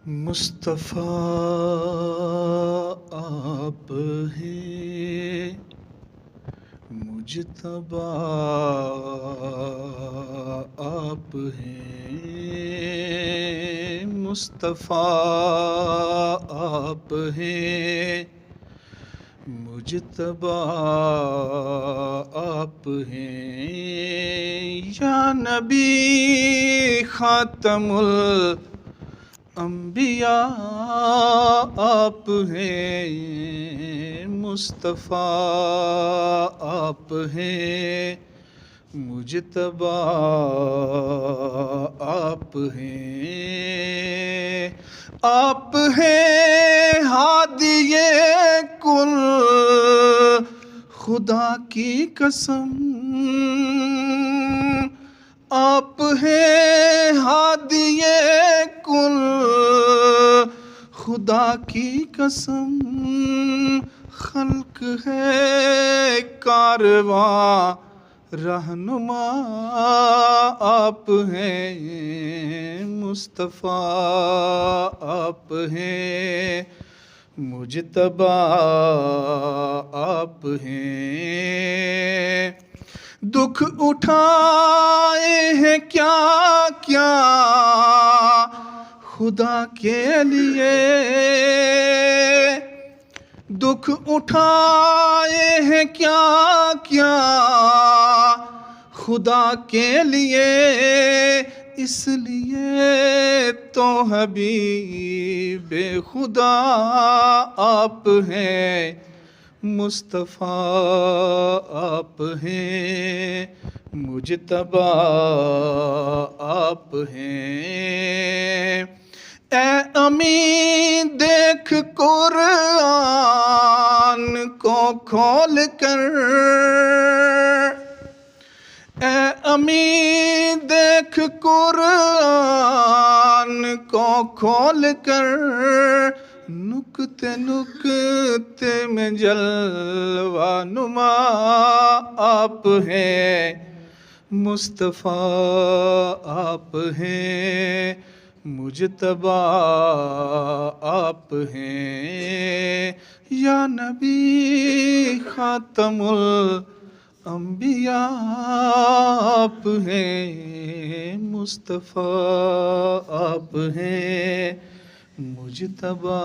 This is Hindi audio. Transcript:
मुस्तफ़ा आप हैं, मुजतबा आप हैं, मुस्तफ़ा आप हैं, मुजतबा आप हैं, या नबी खातमुल अंबिया आप हैं, मुस्तफ़ा आप हैं, मुजतबा आप हैं, आप हैं हादिए कुल खुदा की कसम, आप हैं हादिए कुल खुदा की कसम, खल्क है कारवां रहनुमा आप हैं, मुस्तफ़ा आप हैं, मुजतबा आप हैं। दुख उठाए हैं क्या क्या खुदा के लिए, दुख उठाए हैं क्या क्या खुदा के लिए, इसलिए तो हबीबे खुदा आप हैं, मुस्तफ़ा आप हैं, मुजतबा आप हैं। ए अमीन देख कुरान को खोल कर, ए अमीन देख कुरान को खोल कर, नुक्ते नुक्ते में जलवा नुमा आप हैं, मुस्तफ़ा आप हैं, मुजतबा आप हैं, या नबी खातमुल अंबिया आप हैं, मुस्तफ़ा आप हैं, मुजतबा